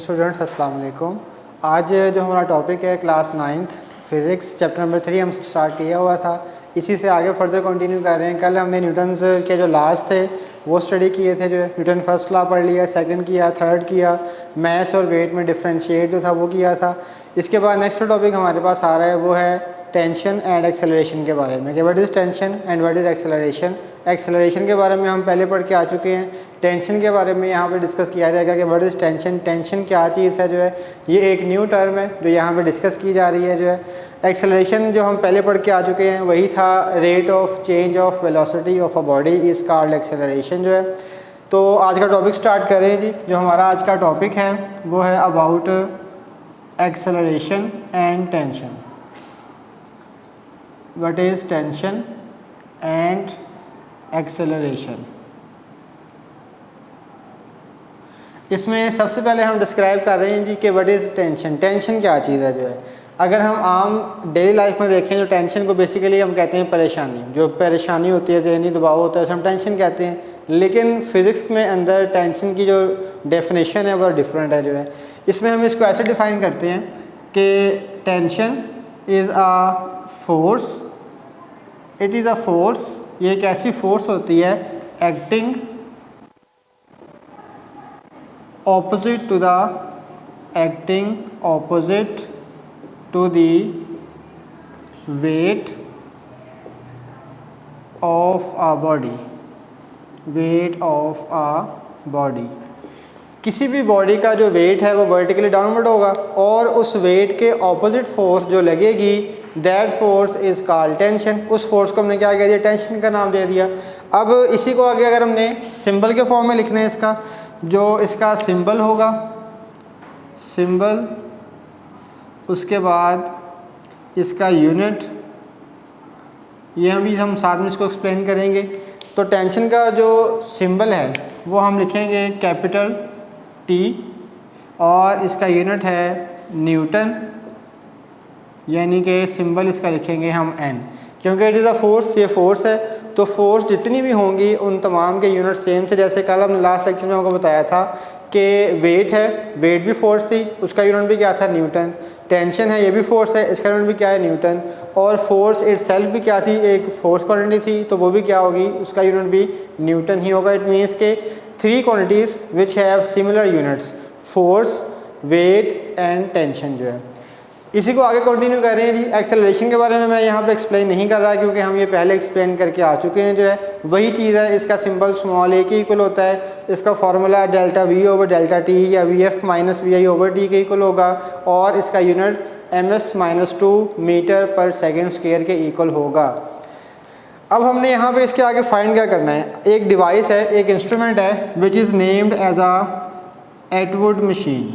Students, अस्सलाम वालेकुम। आज जो हमारा टॉपिक है class 9th physics chapter number 3 हम स्टार्ट किया हुआ था, इसी से आगे फर्दर कंटिन्यू कर रहे हैं। कल हमने न्यूटन्स के जो लास्ट थे वो स्टडी किए थे, जो है न्यूटन फर्स्ट लॉ पढ़ लिया, सेकंड किया, थर्ड किया, मैथ और वेट में डिफ्रेंशिएट जो था वो किया था। इसके बाद नेक्स्ट टॉपिक हमारे पास आ रहा है वो है टेंशन एंड एक्सेलरेशन के बारे में कि what is tension and what is acceleration. Acceleration के बारे में हम पहले पढ़ के आ चुके हैं। टेंशन के बारे में यहाँ पे डिस्कस किया जाएगा कि व्हाट इज़ टेंशन, टेंशन क्या चीज़ है, जो है ये एक न्यू टर्म है जो यहाँ पे डिस्कस की जा रही है। जो है एक्सेलरेशन जो हम पहले पढ़ के आ चुके हैं वही था, rate of change of velocity of a body is called acceleration. जो है तो आज का टॉपिक स्टार्ट करें जी। जो हमारा आज का टॉपिक है वो है about acceleration and tension. What is tension and acceleration? इसमें सबसे पहले हम डिस्क्राइब कर रहे हैं जी कि व्हाट इज़ टेंशन। टेंशन क्या चीज़ है। जो है अगर हम आम डेली लाइफ में देखें तो टेंशन को बेसिकली हम कहते हैं परेशानी। जो परेशानी होती है, ज़हनी दबाव होता है, उसे हम टेंशन कहते हैं। लेकिन फ़िज़िक्स में अंदर टेंशन की जो डेफिनेशन है वो डिफरेंट है। जो है इसमें हम इसको ऐसे डिफ़ाइन करते हैं कि tension is a force, it is a force, ये एक ऐसी फोर्स होती है acting opposite to the weight of a body, weight of a body. किसी भी बॉडी का जो वेट है वो वर्टिकली डाउनवर्ड होगा और उस वेट के ऑपोजिट फोर्स जो लगेगी that force is called tension. उस फोर्स को हमने क्या कह दिया, टेंशन का नाम दे दिया। अब इसी को आगे अगर हमने सिंबल के फॉर्म में लिखना है, इसका जो इसका सिंबल होगा, सिंबल, उसके बाद इसका यूनिट, ये भी हम साथ में इसको एक्सप्लेन करेंगे। तो टेंशन का जो सिंबल है वो हम लिखेंगे कैपिटल T और इसका यूनिट है न्यूटन, यानी कि सिंबल इसका लिखेंगे हम N, क्योंकि इट इज़ अ फोर्स, ये फोर्स है। तो फोर्स जितनी भी होंगी उन तमाम के यूनिट सेम थे। जैसे कल हमने लास्ट लेक्चर में आपको बताया था कि वेट है, वेट भी फोर्स थी, उसका यूनिट भी क्या था, न्यूटन। टेंशन है, ये भी फोर्स है, इसका यूनिट भी क्या है, न्यूटन। और फोर्स इटसेल्फ भी क्या थी, एक फोर्स क्वांटिटी थी, तो वो भी क्या होगी, उसका यूनिट भी न्यूटन ही होगा। इट मीन्स के 3 quantities which have similar units, force, weight and tension. जो है इसी को आगे कंटिन्यू कर रहे हैं जी। एक्सेलरेशन के बारे में मैं यहाँ पे एक्सप्लेन नहीं कर रहा क्योंकि हम ये पहले एक्सप्लेन करके आ चुके हैं। जो है वही चीज़ है, इसका सिंबल स्मॉल a के इक्वल होता है, इसका formula delta v over delta t या vf minus vi over t के इक्वल होगा और इसका यूनिट ms-2 मीटर पर सेकेंड स्क्वायर के इक्वल होगा। अब हमने यहाँ पे इसके आगे फाइंड क्या करना है, एक डिवाइस है, एक इंस्ट्रूमेंट है which is named as a Atwood machine.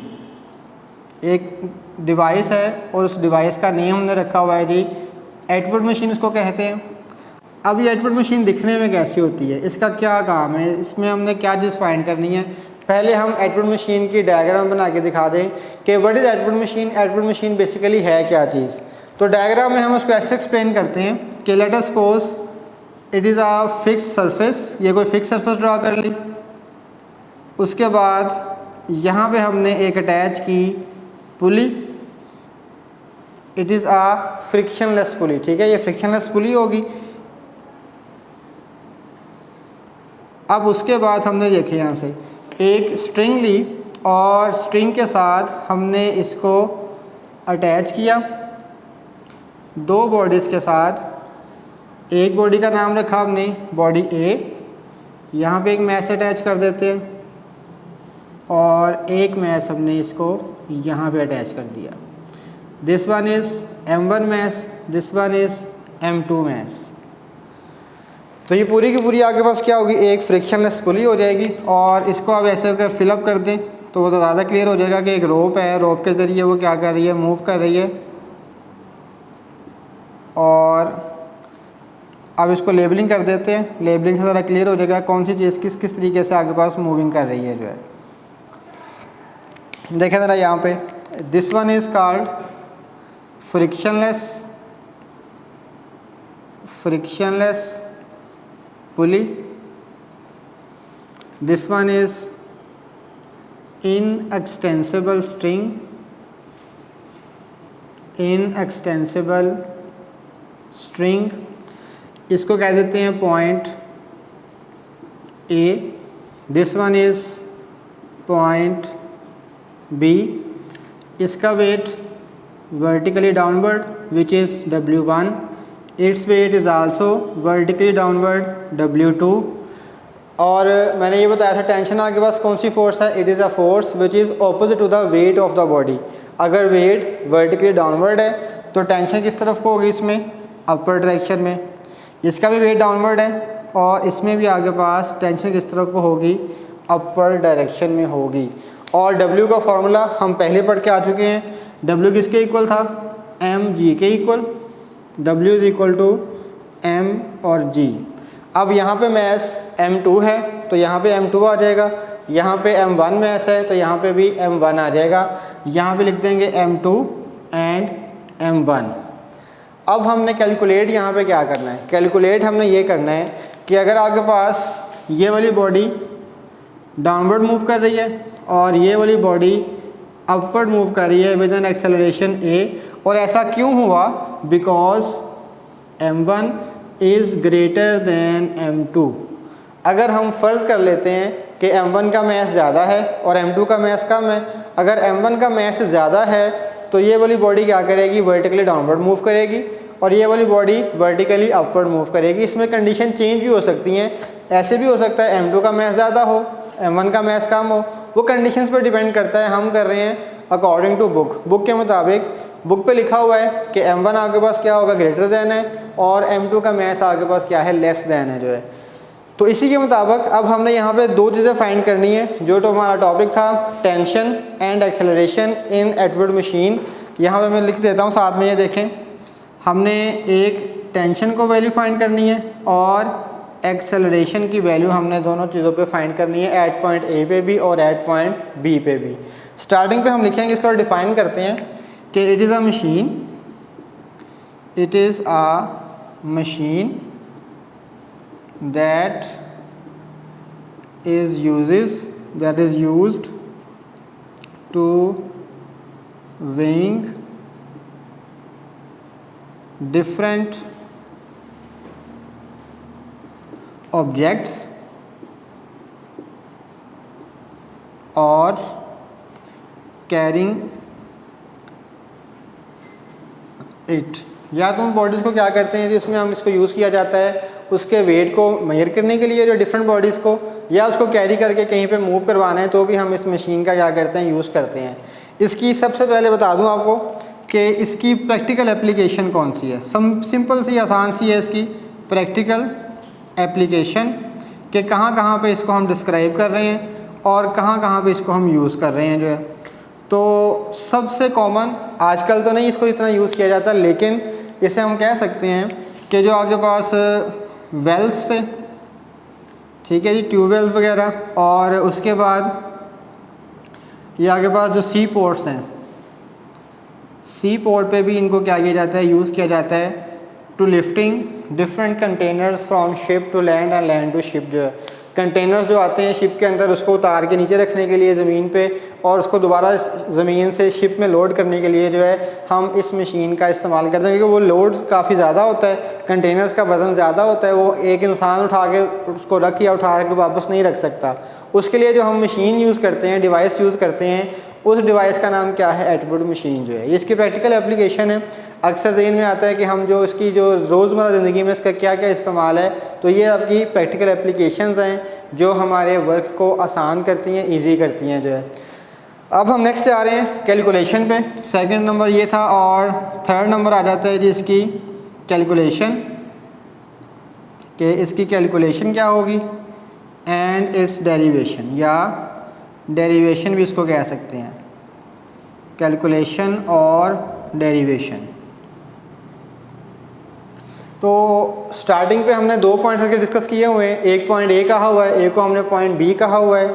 एक डिवाइस है और उस डिवाइस का नेम हमने रखा हुआ है जी एटवुड मशीन, इसको कहते हैं। अब ये एटवुड मशीन दिखने में कैसी होती है, इसका क्या काम है, इसमें हमने क्या चीज़ फाइंड करनी है। पहले हम एटवुड मशीन की डायग्राम बना के दिखा दें कि what is Atwood machine. Atwood machine basically है क्या चीज़। तो डायग्राम में हम उसको ऐसे एक्सप्लेन करते हैं कि let us suppose it is a fix surface, ये कोई फिक्स सरफेस ड्रा कर ली। उसके बाद यहाँ पे हमने एक अटैच की पुली, इट इज़ अ फ्रिक्शनलेस पुली। ठीक है, ये फ्रिक्शनलेस पुली होगी। अब उसके बाद हमने देखे यहाँ से एक स्ट्रिंग ली और स्ट्रिंग के साथ हमने इसको अटैच किया 2 बॉडीज़ के साथ। एक बॉडी का नाम रखा हमने बॉडी A, यहाँ पे एक मैस अटैच कर देते हैं और एक मैस हमने इसको यहाँ पे अटैच कर दिया। This one is M1 mass, this one is M2 mass. तो ये पूरी की पूरी आपके पास क्या होगी, एक फ्रिक्शनलेस पुली हो जाएगी। और इसको आप ऐसे अगर फिलअप कर दें तो वो तो ज़्यादा क्लियर हो जाएगा कि एक रोप है, रोप के ज़रिए वो क्या कर रही है, मूव कर रही है। और अब इसको लेबलिंग कर देते हैं, लेबलिंग से ज़्यादा क्लियर हो जाएगा कौन सी चीज़ किस किस तरीके से आगे पास मूविंग कर रही है। जो है देखें ज़रा यहाँ पे, this one is called frictionless pulley. This one is inextensible string, inextensible string, इसको कह देते हैं point A, this one is point B, इसका weight vertically downward which is W1, its weight is also vertically downward W2। और मैंने ये बताया था टेंशन आपके पास कौन सी फोर्स है, it is a force which is opposite to the weight of the body. अगर वेट वर्टिकली डाउनवर्ड है तो टेंशन किस तरफ को होगी, इसमें अपवर्ड डायरेक्शन में। इसका भी वेट डाउनवर्ड है और इसमें भी आगे पास टेंशन किस तरफ को होगी, अपवर्ड डायरेक्शन में होगी। और W का फॉर्मूला हम पहले पढ़ के आ चुके हैं, W किसके इक्वल था, mg के equal, W is equal to m और g। अब यहाँ पे मैस m2 है तो यहाँ पे m2 आ जाएगा, यहाँ पे m1 मैस है तो यहाँ पे भी m1 आ जाएगा, यहाँ पे लिख देंगे m2 एंड m1। अब हमने कैलकुलेट यहाँ पे क्या करना है, कैलकुलेट हमने ये करना है कि अगर आपके पास ये वाली बॉडी डाउनवर्ड मूव कर रही है और ये वाली बॉडी अपवर्ड मूव कर रही है विद एन एक्सेलरेशन a, और ऐसा क्यों हुआ, because m1 is greater than m2। अगर हम फ़र्ज़ कर लेते हैं कि m1 का मैस ज़्यादा है और m2 का मैस कम है, अगर m1 का मैस ज़्यादा है तो ये वाली बॉडी क्या करेगी, वर्टिकली डाउनवर्ड मूव करेगी और ये वाली बॉडी वर्टिकली अपवर्ड मूव करेगी। इसमें कंडीशन चेंज भी हो सकती हैं, ऐसे भी हो सकता है m2 का मैस ज़्यादा हो m1 का मैस कम हो, वो कंडीशंस पर डिपेंड करता है। हम कर रहे हैं अकॉर्डिंग टू बुक के मुताबिक। बुक पे लिखा हुआ है कि m1 आपके पास क्या होगा, ग्रेटर दैन है, और m2 का मैस आपके पास क्या है, लेस दैन है जो है। तो इसी के मुताबिक अब हमने यहाँ पे दो चीज़ें फाइंड करनी है, जो तो हमारा टॉपिक था tension and acceleration in Atwood machine. यहाँ पे मैं लिख देता हूँ साथ में, ये देखें, हमने एक टेंशन को वैल्यू फाइंड करनी है और एक्सेलरेशन की वैल्यू हमने दोनों चीज़ों पे फाइंड करनी है, एट पॉइंट ए पे भी और एट पॉइंट बी पे भी। स्टार्टिंग पे हम लिखेंगे, इसको डिफ़ाइन करते हैं कि it is a machine, it is a machine that is used to weighing different objects or carrying it। या तो हम बॉडीज़ को क्या करते हैं, जिसमें हम इसको यूज़ किया जाता है उसके वेट को मेजर करने के लिए, जो डिफरेंट बॉडीज़ को, या उसको कैरी करके कहीं पे मूव करवाना है तो भी हम इस मशीन का क्या करते हैं, यूज़ करते हैं। इसकी सबसे पहले बता दूं आपको कि इसकी प्रैक्टिकल एप्लीकेशन कौन सी है। सिंपल सी आसान सी है इसकी प्रैक्टिकल एप्लीकेशन, कि कहाँ कहाँ पे इसको हम डिस्क्राइब कर रहे हैं और कहाँ कहाँ पे इसको हम यूज़ कर रहे हैं जो है। तो सबसे कॉमन, आजकल तो नहीं इसको इतना यूज़ किया जाता, लेकिन इसे हम कह सकते हैं कि जो आपके पास वेल्स थे, ठीक है जी, ट्यूबवेल्स वगैरह, और उसके बाद ये आपके पास जो सी पोर्ट्स हैं, सी पोर्ट पे भी इनको क्या किया जाता है, यूज़ किया जाता है to lifting different containers from ship to land and land to ship. जो है कंटेनर्स जो आते हैं शिप के अंदर, उसको उतार के नीचे रखने के लिए ज़मीन पे, और उसको दोबारा ज़मीन से शिप में लोड करने के लिए जो है हम इस मशीन का इस्तेमाल करते हैं, क्योंकि वो लोड काफ़ी ज़्यादा होता है, कंटेनर्स का वज़न ज़्यादा होता है, वो एक इंसान उठा के उसको रख या उठा के वापस नहीं रख सकता। उसके लिए जो हम मशीन यूज़ करते हैं, डिवाइस यूज़ करते हैं, उस डिवाइस का नाम क्या है, एटवुड मशीन जो है। इसकी प्रैक्टिकल एप्लीकेशन है। अक्सर ज़हन में आता है कि हम जो इसकी जो रोज़मर्रा ज़िंदगी में इसका क्या क्या इस्तेमाल है, तो ये आपकी प्रैक्टिकल एप्लीकेशंस हैं जो हमारे वर्क को आसान करती हैं, ईजी करती हैं जो है। अब हम नेक्स्ट आ रहे हैं कैलकुलेशन पे। सेकंड नंबर ये था और थर्ड नंबर आ जाता है जी इसकी कैलकुलेशन, कि इसकी कैलकुलेशन क्या होगी एंड इट्स डेरिवेशन, या डेरिवेशन भी इसको कह सकते हैं, कैलकुलेशन और डेरिवेशन। तो स्टार्टिंग पे हमने दो पॉइंट्स करके डिस्कस किए हुए हैं, एक पॉइंट ए कहा हुआ है, एक को हमने पॉइंट बी कहा हुआ है।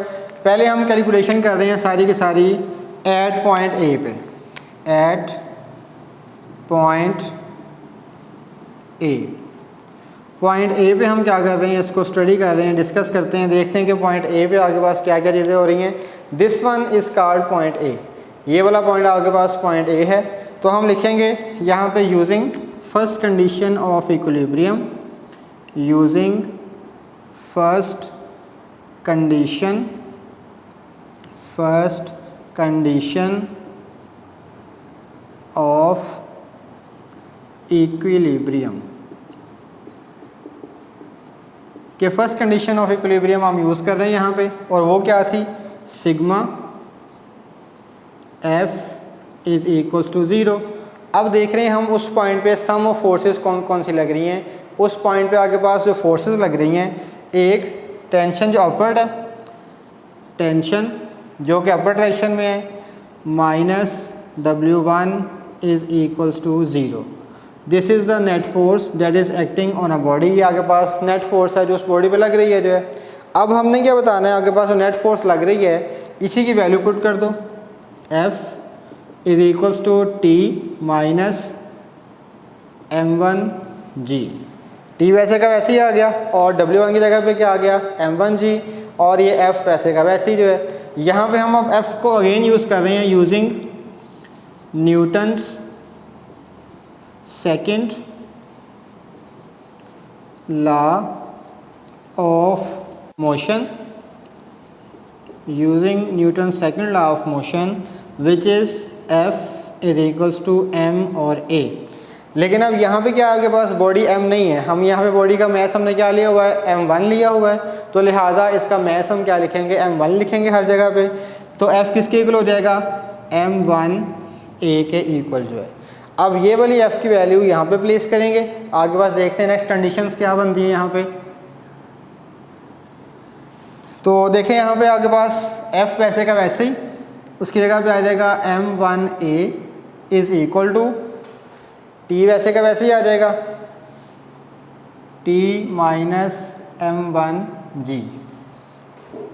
पहले हम कैलकुलेशन कर रहे हैं सारी की सारी एट पॉइंट ए पे, at point A. Point A पे हम क्या कर रहे हैं, इसको स्टडी कर रहे हैं, डिस्कस करते हैं, देखते हैं कि पॉइंट ए पे आपके पास क्या क्या चीज़ें हो रही हैं। This one is called point A, ये वाला पॉइंट आपके पास पॉइंट ए है। तो हम लिखेंगे यहाँ पे using first condition of equilibrium, using first condition of equilibrium, कि फर्स्ट कंडीशन ऑफ इक्विलिब्रियम हम यूज़ कर रहे हैं यहाँ पे, और वो क्या थी, sigma F is equals to 0। अब देख रहे हैं हम उस पॉइंट पे सम ऑफ फोर्सेस कौन कौन सी लग रही हैं। उस पॉइंट पे आपके पास जो फोर्सेस लग रही हैं, एक टेंशन जो अपवर्ड है, टेंशन जो कि अपवर्ड डायरेक्शन में है, minus W1 is equals to 0। This is the net force that is acting on a body. ये आपके पास नेट फोर्स है जो उस बॉडी पे लग रही है जो है। अब हमने क्या बताना है, आपके पास जो नेट फोर्स लग रही है इसी की वैल्यू पुट कर दो, F is equals to T minus M1G। T वैसे का वैसे ही आ गया और W1 की जगह पे क्या आ गया, M1G, और ये F वैसे का वैसे ही जो है। यहाँ पे हम अब F को अगेन यूज़ कर रहे हैं using Newton's second law of motion, using Newton second law of motion which is F is equals to M और A। लेकिन अब यहाँ पे क्या आपके पास बॉडी M नहीं है, हम यहाँ पे बॉडी का मैस हमने क्या लिया हुआ है, M1 लिया हुआ है, तो लिहाजा इसका मैस हम क्या लिखेंगे, M1 लिखेंगे हर जगह पे। तो F किसके इक्वल हो जाएगा, M1A के इक्वल जो है। अब ये वाली F की वैल्यू यहाँ पे प्लेस करेंगे। आगे पास देखते हैं नेक्स्ट कंडीशंस क्या बनती है यहाँ पे। तो देखें यहाँ पे आपके पास F वैसे का वैसे ही, उसकी जगह पे आ जाएगा M1A is equal to T वैसे का वैसे ही आ जाएगा, T माइनस M1G।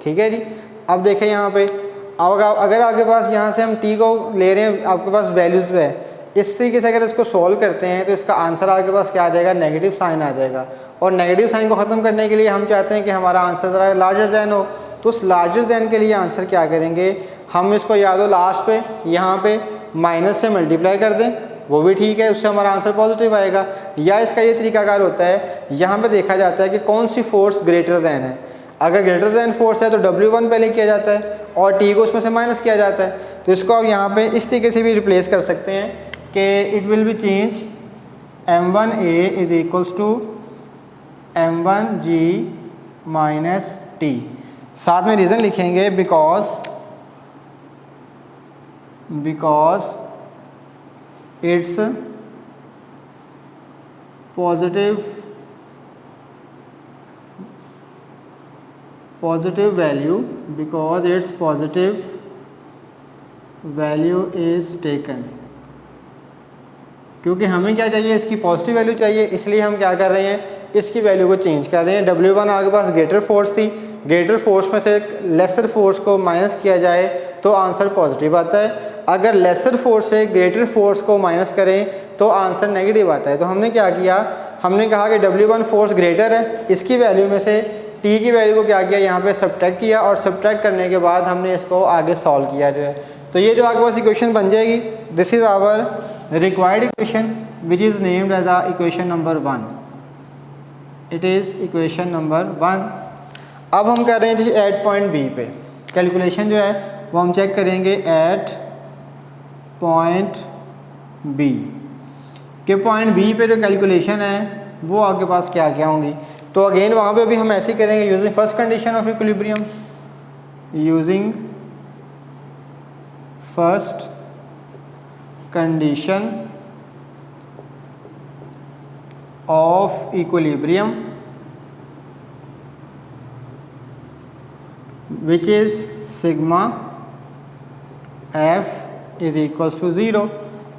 ठीक है जी। अब देखें यहाँ पे, अब अगर आपके पास यहाँ से हम T को ले रहे हैं, आपके पास वैल्यूज़ पे है, इस तरीके से अगर इसको सॉल्व करते हैं तो इसका आंसर आपके पास क्या आ जाएगा, नेगेटिव साइन आ जाएगा। और नेगेटिव साइन को ख़त्म करने के लिए हम चाहते हैं कि हमारा आंसर ज़रा लार्जर दैन हो। तो उस लार्जर दैन के लिए आंसर क्या करेंगे, हम इसको या तो लास्ट पे यहाँ पे माइनस से मल्टीप्लाई कर दें, वो भी ठीक है, उससे हमारा आंसर पॉजिटिव आएगा। या इसका ये तरीकाकार होता है, यहाँ पे देखा जाता है कि कौन सी फोर्स ग्रेटर दैन है। अगर ग्रेटर दैन फोर्स है तो W1 पहले किया जाता है और T को उसमें से माइनस किया जाता है। तो इसको आप यहाँ पे इस तरीके से भी रिप्लेस कर सकते हैं कि it will be change M1A is equals to M1G minus T। साथ में रीज़न लिखेंगे because it's positive value, because its positive value is taken। क्योंकि हमें क्या चाहिए, इसकी पॉजिटिव वैल्यू चाहिए, इसलिए हम क्या कर रहे हैं, इसकी वैल्यू को चेंज कर रहे हैं। W1 आपके पास ग्रेटर फोर्स थी, ग्रेटर फोर्स में से लेसर फोर्स को माइनस किया जाए तो आंसर पॉजिटिव आता है। अगर लेसर फोर्स से ग्रेटर फोर्स को माइनस करें तो आंसर नेगेटिव आता है। तो हमने क्या किया, हमने कहा कि W1 फोर्स ग्रेटर है, इसकी वैल्यू में से T की वैल्यू को क्या किया, यहाँ पे सब्ट्रैक्ट किया, और सब्ट्रैक्ट करने के बाद हमने इसको आगे सॉल्व किया जो है। तो ये जो आपके पास इक्वेशन बन जाएगी, this is our required equation which is named as a equation number 1। It is equation number 1। अब हम कर रहे हैं जी एट पॉइंट बी पे कैलकुलेशन जो है वो हम चेक करेंगे एट पॉइंट बी के पॉइंट बी पे जो कैलकुलेशन है वो आपके पास क्या क्या होंगी। तो अगेन वहाँ पे भी हम ऐसे ही करेंगे using first condition of equilibrium, using first condition of equilibrium which is sigma F is equals to 0।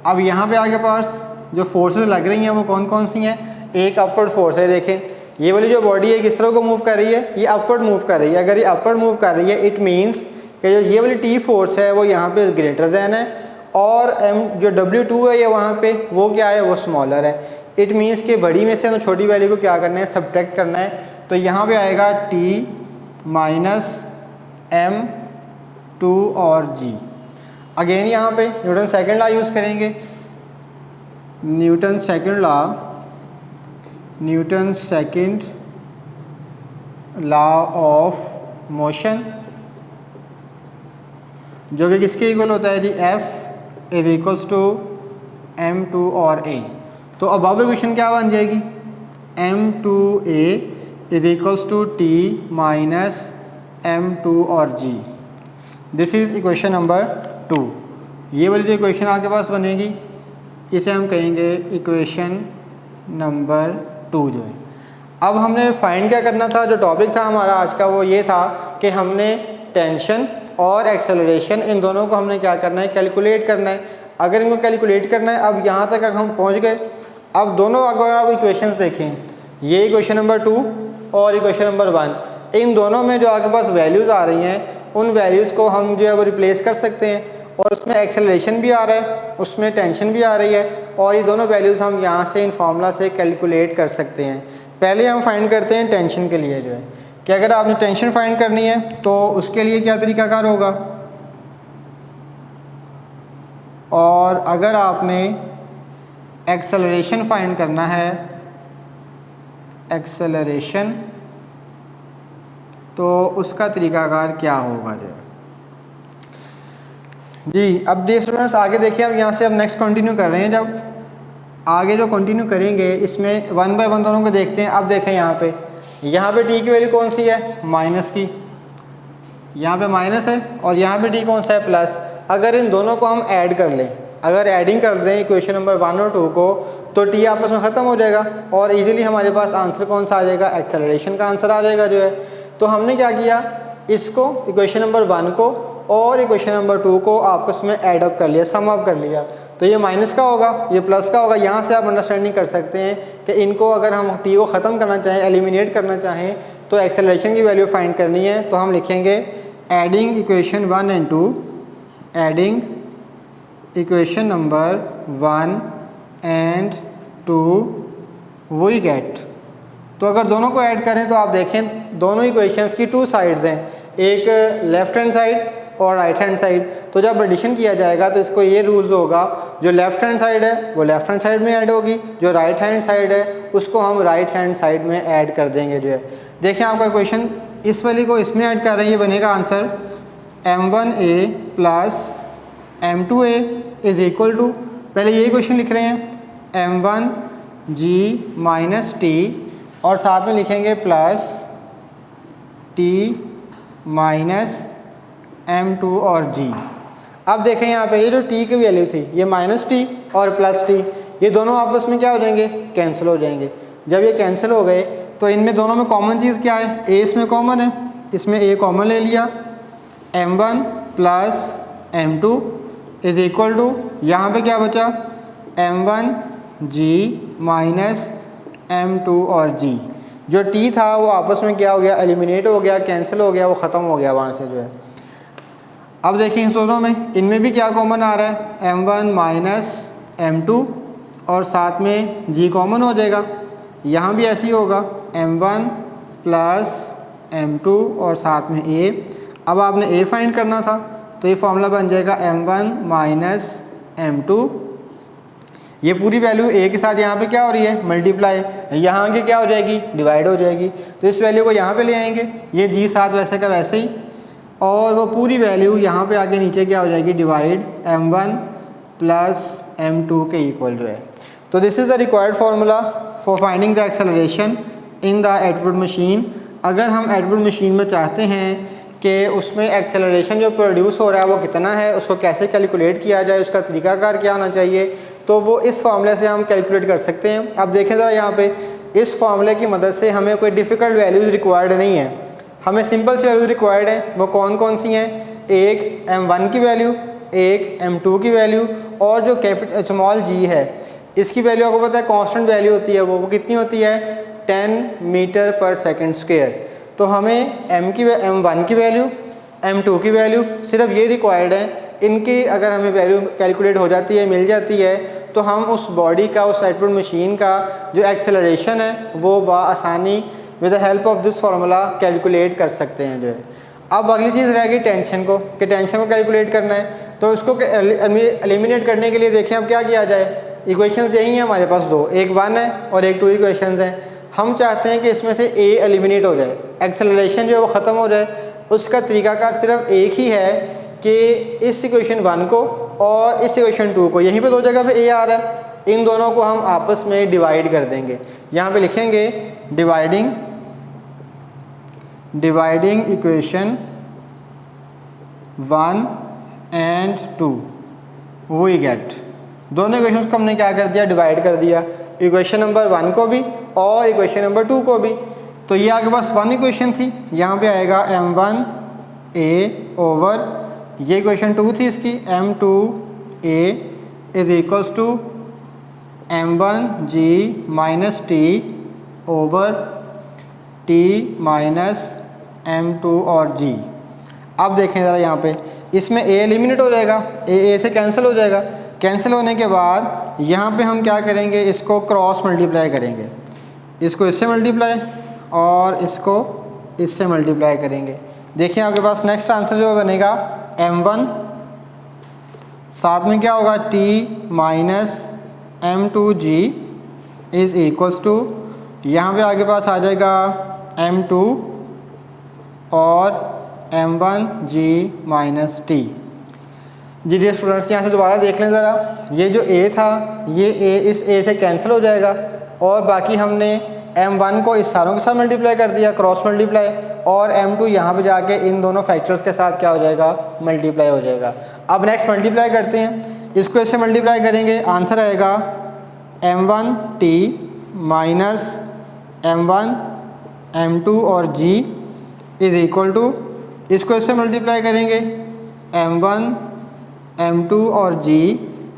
अब यहाँ पे आगे पास जो फोर्सेस लग रही हैं वो कौन कौन सी हैं। एक अपवर्ड फोर्स है, देखें ये वाली जो बॉडी है किस तरह को मूव कर रही है, ये अपवर्ड मूव कर रही है। अगर ये अपवर्ड मूव कर रही है इट मीन्स कि जो ये वाली टी फोर्स है वो यहाँ पे ग्रेटर दैन है, और जो W2 है ये वहाँ पे वो क्या है, वो स्मॉलर है। इट मीन्स कि बड़ी में से हमें छोटी वैल्यू को क्या करना है, सब्ट्रैक्ट करना है। तो यहाँ पे आएगा t माइनस m2 और g। अगेन यहाँ पे न्यूटन सेकंड लॉ यूज़ करेंगे। Newton second law of motion, जो कि किसके इक्वल होता है जी, F is equals to m2 और a। तो अब इक्वेशन क्या बन जाएगी, m2a is equals to t minus m2 और g। This is equation number 2। ये वाली जो इक्वेशन आपके पास बनेगी इसे हम कहेंगे इक्वेशन नंबर 2 जो है। अब हमने फाइंड क्या करना था, जो टॉपिक था हमारा आज का वो ये था कि हमने टेंशन और एक्सेलरेशन इन दोनों को हमने क्या करना है, कैलकुलेट करना है। अगर इनको कैलकुलेट करना है, अब यहाँ तक हम पहुँच गए। अब दोनों अगर आप इक्वेशंस देखें, ये इक्वेशन नंबर 2 और इक्वेशन नंबर 1, इन दोनों में जो आपके पास वैल्यूज़ आ रही हैं उन वैल्यूज़ को हम जो है वो रिप्लेस कर सकते हैं। और उसमें एक्सेलरेशन भी आ रहा है, उसमें टेंशन भी आ रही है, और ये दोनों वैल्यूज़ हम यहाँ से इन फार्मूला से कैलकुलेट कर सकते हैं। पहले हम फाइंड करते हैं टेंशन के लिए जो है कि अगर आपने टेंशन फाइंड करनी है तो उसके लिए क्या तरीकाकार होगा, और अगर आपने एक्सेलरेशन फाइंड करना है, एक्सेलरेशन, तो उसका तरीकाकार क्या होगा जो जी। अब जी स्टूडेंट्स आगे देखिए, अब यहाँ से अब नेक्स्ट कंटिन्यू कर रहे हैं। जब आगे जो कंटिन्यू करेंगे इसमें 1 बाय 1 दोनों को देखते हैं। अब देखें यहाँ पे t की वैल्यू कौन सी है, माइनस की, यहाँ पे माइनस है, और यहाँ पे t कौन सा है, प्लस। अगर इन दोनों को हम ऐड कर लें, अगर एडिंग कर दें इक्वेशन नंबर 1 और 2 को, तो t आपस में ख़त्म हो जाएगा और इजीली हमारे पास आंसर कौन सा आ जाएगा, एक्सेलरेशन का आंसर आ जाएगा जो है। तो हमने क्या किया, इसको इक्वेशन नंबर 1 को और इक्वेशन नंबर 2 को आपस में ऐड अप कर लिया, सम अप कर लिया। तो ये माइनस का होगा, ये प्लस का होगा। यहाँ से आप अंडरस्टैंडिंग कर सकते हैं कि इनको अगर हम t को ख़त्म करना चाहें, एलिमिनेट करना चाहें, तो एक्सेलरेशन की वैल्यू फाइंड करनी है। तो हम लिखेंगे adding equation 1 and 2, adding equation number 1 and 2 we get. तो अगर दोनों को ऐड करें तो आप देखें दोनों इक्वेशंस की 2 साइड्स हैं, एक लेफ़्ट हैंड साइड और राइट हैंड साइड। तो जब एडिशन किया जाएगा तो इसको ये रूल्स होगा, जो लेफ़्ट हैंड साइड है वो लेफ़्ट हैंड साइड में ऐड होगी, जो राइट हैंड साइड है उसको हम राइट हैंड साइड में ऐड कर देंगे जो है। देखिए आपका इक्वेशन इस वाली को इसमें ऐड कर रहे हैं, ये बनेगा answer m1a plus m2a is equal to, पहले ये इक्वेशन लिख रहे हैं m1g माइनस t, और साथ में लिखेंगे प्लस t माइनस m2 और g। अब देखें यहाँ पे ये जो t की वैल्यू थी, ये माइनस t और प्लस t, ये दोनों आपस में क्या हो जाएंगे, कैंसिल हो जाएंगे। जब ये कैंसिल हो गए तो इनमें दोनों में कॉमन चीज़ क्या है, a इसमें कॉमन है, इसमें a कॉमन ले लिया, m1 plus m2 is equal to, यहाँ पे क्या बचा, m1g माइनस m2 और g। जो t था वो आपस में क्या हो गया, एलिमिनेट हो गया, कैंसिल हो गया, वो ख़त्म हो गया वहाँ से जो है। अब देखिए इस दोनों में, इनमें भी क्या कॉमन आ रहा है, m1 माइनस m2 और साथ में g कॉमन हो जाएगा। यहाँ भी ऐसे ही होगा, m1 प्लस m2 और साथ में a। अब आपने a फाइंड करना था तो ये फॉर्मूला बन जाएगा m1 माइनस m2। ये पूरी वैल्यू a के साथ यहाँ पे क्या हो रही है, मल्टीप्लाई, यहाँ आगे क्या हो जाएगी, डिवाइड हो जाएगी। तो इस वैल्यू को यहाँ पे ले आएंगे, ये g साथ वैसे का वैसे ही, और वो पूरी वैल्यू यहाँ पे आगे नीचे क्या हो जाएगी, डिवाइड m1 प्लस m2 के इक्वल जो है। तो this is the required formula for finding the acceleration in the Atwood machine. अगर हम एटवुड मशीन में चाहते हैं कि उसमें एक्सेलरेशन जो प्रोड्यूस हो रहा है वो कितना है, उसको कैसे कैलकुलेट किया जाए, उसका तरीकाकार क्या होना चाहिए, तो वो इस फार्मूले से हम कैलकुलेट कर सकते हैं। अब देखें ज़रा यहाँ पे, इस फार्मूले की मदद से हमें कोई डिफ़िकल्ट वैल्यूज़ रिक्वायर्ड नहीं है, हमें सिंपल सी वैल्यूज़ रिक्वायर्ड है। वो कौन कौन सी हैं, एक m1 की वैल्यू, एक m2 की वैल्यू, और जो स्मॉल g है इसकी वैल्यू आपको पता है कांस्टेंट वैल्यू होती है, वो कितनी होती है, 10 मीटर पर सेकंड स्क्वायर। तो हमें m1 की वैल्यू, m2 की वैल्यू सिर्फ ये रिक्वायर्ड है। इनकी अगर हमें वैल्यू कैलकुलेट हो जाती है, मिल जाती है, तो हम उस बॉडी का, उस एटवुड मशीन का जो एक्सेलरेशन है वो बआसानी with the help of this formula calculate कर सकते हैं जो है। अब अगली चीज़ रह गई टेंशन को, कि टेंशन को कैलकुलेट करना है। तो इसको एलिमिनेट करने के लिए देखें अब क्या किया जाए। इक्वेशंस यही हैं हमारे पास दो, एक 1 है और एक 2 इक्वेशंस हैं। हम चाहते हैं कि इसमें से ए एलिमिनेट हो जाए, एक्सेलरेशन जो है वो ख़त्म हो जाए। उसका तरीकाकार सिर्फ एक ही है कि इस इक्वेशन 1 को और इस इक्वेशन 2 को, यहीं पे दो जगह पे ए आ रहा है, इन दोनों को हम आपस में डिवाइड कर देंगे। यहाँ पे लिखेंगे dividing equation 1 and 2 we get, दोनों इक्वेशंस को हमने क्या कर दिया, डिवाइड कर दिया, इक्वेशन नंबर 1 को भी और इक्वेशन नंबर 2 को भी। तो ये आपके पास 1 इक्वेशन थी, यहाँ पे आएगा m1a ओवर, ये इक्वेशन 2 थी इसकी, m2a is equals to m1g minus T over t minus m2 और g। अब देखें ज़रा यहाँ पे, इसमें a एलिमिनेट हो जाएगा, a से कैंसिल हो जाएगा। कैंसिल होने के बाद यहाँ पे हम क्या करेंगे, इसको क्रॉस मल्टीप्लाई करेंगे, इसको इससे मल्टीप्लाई और इसको इससे मल्टीप्लाई करेंगे। देखिए आपके पास नेक्स्ट आंसर जो बनेगा m1, साथ में क्या होगा t minus m2g is equals to, यहाँ पे आगे पास आ जाएगा m2 और m1g माइनस टी। जी डियर स्टूडेंट्स, यहाँ से दोबारा देख लें ज़रा, ये जो a था ये a इस a से कैंसिल हो जाएगा और बाकी हमने m1 को इस सारों के साथ मल्टीप्लाई कर दिया, क्रॉस मल्टीप्लाई, और m2 यहाँ पे जाके इन दोनों फैक्टर्स के साथ क्या हो जाएगा, मल्टीप्लाई हो जाएगा। अब नेक्स्ट मल्टीप्लाई करते हैं, इसको इससे मल्टीप्लाई करेंगे, आंसर आएगा m1t माइनस m1 m2 और g इज़ इक्वल टू, इसको इससे मल्टीप्लाई करेंगे m1 m2 और g,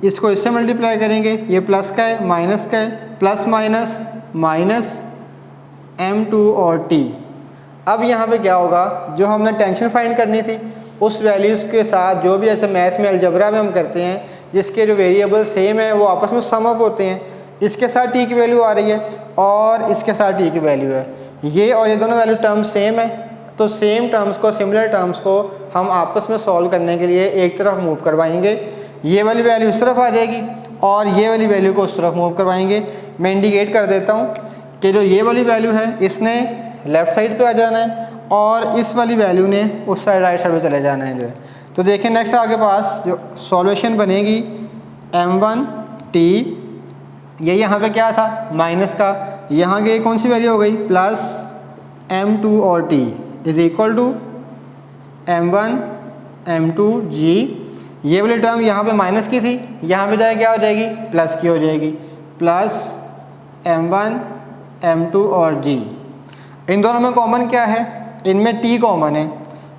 इसको इससे मल्टीप्लाई करेंगे, ये प्लस का है माइनस का है, प्लस माइनस माइनस m2 और t। अब यहाँ पे क्या होगा, जो हमने टेंशन फाइंड करनी थी उस वैल्यूज़ के साथ, जो भी जैसे मैथ में अलजबरा में हम करते हैं, जिसके जो वेरिएबल सेम है वो आपस में सम अप होते हैं, इसके साथ t की वैल्यू आ रही है और इसके साथ t की वैल्यू है, ये और ये दोनों वैल्यू टर्म्स सेम है, तो सेम टर्म्स को, सिमिलर टर्म्स को हम आपस में सॉल्व करने के लिए एक तरफ मूव करवाएंगे। ये वाली वैल्यू इस तरफ आ जाएगी और ये वाली वैल्यू को उस तरफ मूव करवाएंगे। मैं इंडिकेट कर देता हूँ कि जो ये वाली वैल्यू है इसने लेफ़्ट साइड पे आ जाना है और इस वाली वैल्यू ने उस साइड राइट साइड पे चले जाना है जो है। तो देखें नेक्स्ट आपके पास जो सॉल्यूशन बनेगी m1t, ये यहाँ पे क्या था माइनस का, यहाँ की कौन सी वैल्यू हो गई प्लस m2 और t is equal to m1 m2g, ये वाली टर्म यहाँ पे माइनस की थी, यहाँ पे जाए क्या हो जाएगी, प्लस की हो जाएगी, प्लस m1 m2 और g। इन दोनों में कॉमन क्या है, इनमें t कॉमन है,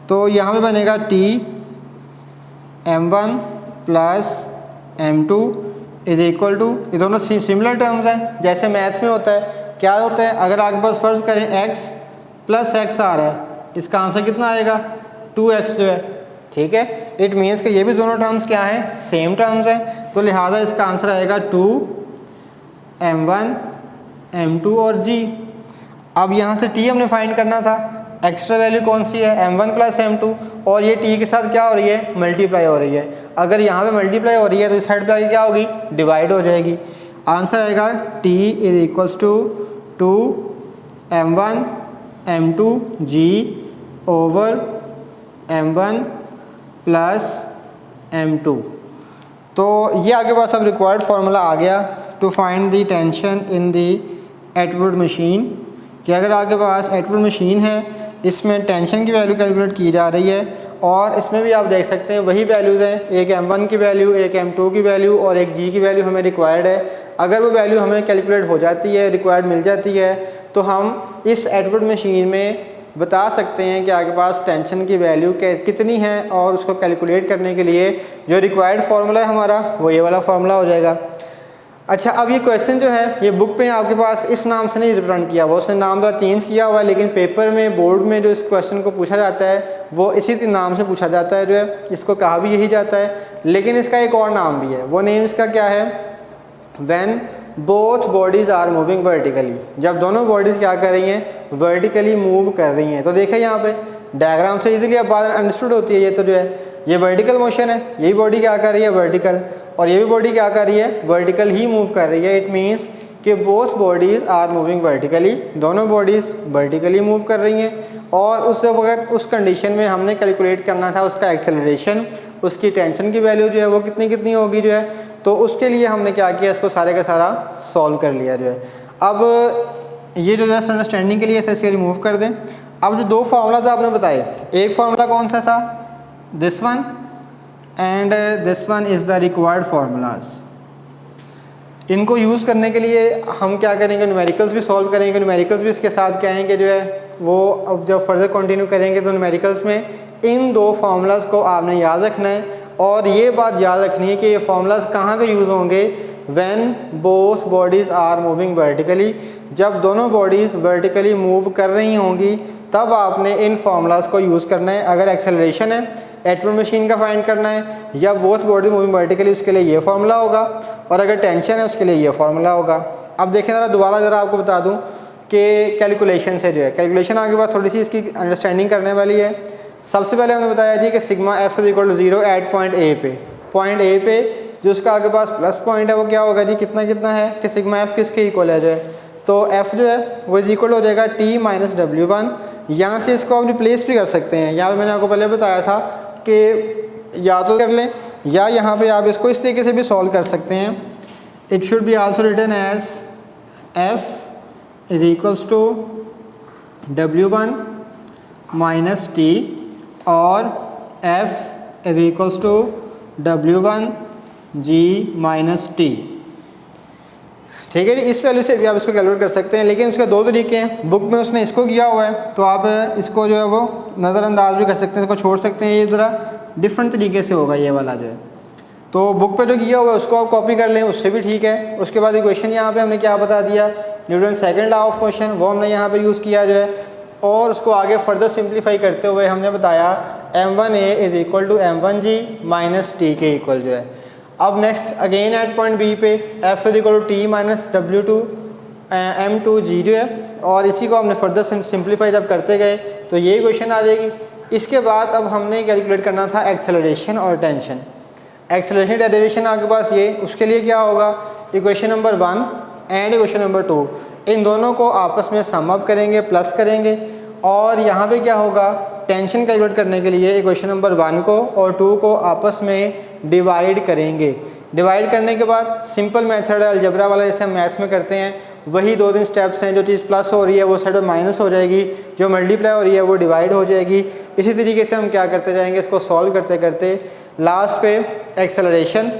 तो यहाँ पे बनेगा t m1 plus m2 is equal to, ये दोनों सिमिलर टर्म्स हैं, जैसे मैथ्स में होता है, क्या होता है, अगर आपके पास फर्ज करें x प्लस x आ रहा है, इसका आंसर कितना आएगा 2x जो है, ठीक है। इट मीन्स कि ये भी दोनों टर्म्स क्या हैं, सेम टर्म्स हैं, तो लिहाजा इसका आंसर आएगा 2 m1 m2 और g। अब यहाँ से t हमने फाइंड करना था, एक्स्ट्रा वैल्यू कौन सी है m1 प्लस m2, और ये t के साथ क्या हो रही है, मल्टीप्लाई हो रही है। अगर यहाँ पे मल्टीप्लाई हो रही है तो इस साइड पे आगे क्या होगी, डिवाइड हो जाएगी। आंसर आएगा t is equals to 2 m1 m2g over m1 plus m2। तो ये आपके पास अब रिक्वायर्ड फार्मूला आ गया to find the tension in the Atwood machine, कि अगर आपके पास एटवुड मशीन है, इसमें टेंशन की वैल्यू कैलकुलेट की जा रही है, और इसमें भी आप देख सकते हैं वही वैल्यूज़ हैं, एक m1 की वैल्यू, एक m2 की वैल्यू और एक g की वैल्यू हमें रिक्वायर्ड है। अगर वो वैल्यू हमें कैलकुलेट हो जाती है, रिक्वायर्ड मिल जाती है, तो हम इस एटवुड मशीन में बता सकते हैं कि आपके पास टेंशन की वैल्यू कितनी है, और उसको कैलकुलेट करने के लिए जो रिक्वायर्ड फार्मूला है हमारा वो ये वाला फार्मूला हो जाएगा। अच्छा, अब ये क्वेश्चन जो है ये बुक पे आपके पास इस नाम से नहीं रिप्रेजेंट किया हुआ, उसने नाम थोड़ा चेंज किया हुआ है, लेकिन पेपर में, बोर्ड में जो इस क्वेश्चन को पूछा जाता है वो इसी नाम से पूछा जाता है, जो है इसको कहा भी यही जाता है, लेकिन इसका एक और नाम भी है। वो नेम इसका क्या है, when both bodies are moving vertically, जब दोनों बॉडीज़ क्या कर रही हैं, वर्टिकली मूव कर रही हैं। तो देखिए यहाँ पे डायग्राम से इजीली अब बात अंडरस्टूड होती है। ये तो जो है ये वर्टिकल मोशन है, यही बॉडी क्या कर रही है, वर्टिकल, और ये भी बॉडी क्या कर रही है, वर्टिकल ही मूव कर रही है। इट मीन्स कि both bodies are moving vertically, दोनों बॉडीज़ वर्टिकली मूव कर रही हैं। और उस वक्त उस कंडीशन में हमने कैलकुलेट करना था उसका एक्सेलरेशन, उसकी टेंशन की वैल्यू जो है वो कितनी कितनी होगी जो है। तो उसके लिए हमने क्या किया, इसको सारे का सारा सॉल्व कर लिया जो है। अब ये जो है अंडरस्टैंडिंग के लिए था, इसे रिमूव कर दें। अब जो दो फार्मूलाज आपने बताए, एक फार्मूला कौन सा था, this one, and this one is the required formulas. इनको यूज़ करने के लिए हम क्या करेंगे, न्यूमेरिकल्स भी सॉल्व करेंगे। न्यूमेरिकल्स भी इसके साथ क्या आएंगे जो है वो, अब जब फर्दर कंटिन्यू करेंगे तो न्यूमेरिकल्स में इन दो फार्मूलाज को आपने याद रखना है। और ये बात याद रखनी है कि ये फार्मूलाज कहाँ पे यूज़ होंगे, when both bodies are moving vertically, जब दोनों बॉडीज़ वर्टिकली मूव कर रही होंगी तब आपने इन फार्मूलाज को यूज़ करना है। अगर एक्सेलरेशन है, एटॉमिक मशीन का फाइंड करना है, या बोथ बॉडी मूविंग वर्टिकली, उसके लिए ये फार्मूला होगा। और अगर टेंशन है उसके लिए ये फार्मूला होगा। अब देखें ज़रा दोबारा ज़रा आपको बता दूं कि कैलकुलेशन से जो है, कैलकुलेशन आगे बाद थोड़ी सी इसकी अंडरस्टैंडिंग करने वाली है। सबसे पहले हमने बताया जी कि sigma F is equal to 0 at point A पे, पॉइंट ए पे जो उसका आगे पास प्लस पॉइंट है वो क्या होगा जी, कितना कितना है कि सिग्मा एफ किसके इक्वल है जो है, तो एफ जो है वो इज इक्वल हो जाएगा टी माइनस W1। यहाँ से इसको आप रिप्लेस भी कर सकते हैं। यहाँ पे मैंने आपको पहले बताया था कि या तो कर लें या यहाँ पे आप इसको इस तरीके से भी सॉल्व कर सकते हैं। It should be also written as F is equals to W1 minus T और F is equals to W1 G minus T. ठीक है जी, इस वैल्यू से भी आप इसको कैलकुलेट कर सकते हैं। लेकिन उसके दो तरीके हैं, बुक में उसने इसको किया हुआ है तो आप इसको जो है वो नज़रअंदाज भी कर सकते हैं, इसको छोड़ सकते हैं। ये ज़रा डिफरेंट तरीके से होगा ये वाला जो है, तो बुक पे जो किया हुआ है उसको आप कॉपी कर लें, उससे भी ठीक है। उसके बाद इक्वेशन यहाँ पे हमने क्या बता दिया, Newton second law of motion, वो हमने यहाँ पे यूज़ किया जो है। और उसको आगे फर्दर सिंप्लीफाई करते हुए हमने बताया m1a is equal to m1g minus T के इक्वल जो है। अब next again at point B पे F is equal to T minus W2 m2g जो है, और इसी को हमने फर्दर सिंप्लीफाई जब करते गए तो ये इक्वेशन आ जाएगी। इसके बाद अब हमने कैलकुलेट करना था एक्सेलरेशन और टेंशन। एक्सेलरेशन डेरिवेशन आपके पास ये, उसके लिए क्या होगा, equation number 1 and equation number 2, इन दोनों को आपस में सम अप करेंगे, प्लस करेंगे। और यहाँ पे क्या होगा, टेंशन कैलकुलेट करने के लिए इक्वेशन नंबर 1 को और 2 को आपस में डिवाइड करेंगे। डिवाइड करने के बाद सिंपल मेथड है अलजेब्रा वाला, जैसे हम मैथ्स में करते हैं, वही 2-3 स्टेप्स हैं। जो चीज़ प्लस हो रही है वो साइड में माइनस हो जाएगी, जो मल्टीप्लाई हो रही है वो डिवाइड हो जाएगी। इसी तरीके से हम क्या करते जाएंगे, इसको सॉल्व करते करते लास्ट पे एक्सेलरेशन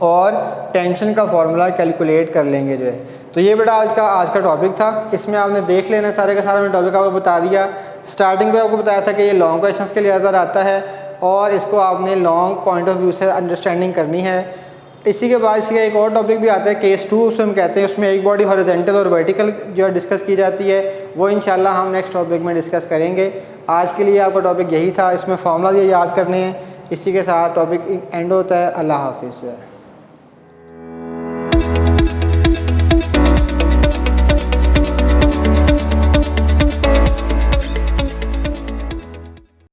और टेंशन का फॉर्मूला कैलकुलेट कर लेंगे जो है। तो ये बेटा आज का टॉपिक था, इसमें आपने देख लेना सारे का सारा। मैंने टॉपिक आपको बता दिया, स्टार्टिंग पे आपको बताया था कि ये लॉन्ग क्वेश्चंस के लिए ज़्यादा आता है और इसको आपने लॉन्ग पॉइंट ऑफ व्यू से अंडरस्टैंडिंग करनी है। इसी के बाद इसका एक और टॉपिक भी आता है केस 2, उसमें हम कहते हैं उसमें एक बॉडी हॉरिजॉन्टल और वर्टिकल जो है डिस्कस की जाती है, वो इंशाल्लाह हम नेक्स्ट टॉपिक में डिस्कस करेंगे। आज के लिए आपका टॉपिक यही था, इसमें फार्मूला ये याद करने हैं। इसी के साथ टॉपिक एंड होता है। अल्लाह हाफिज़।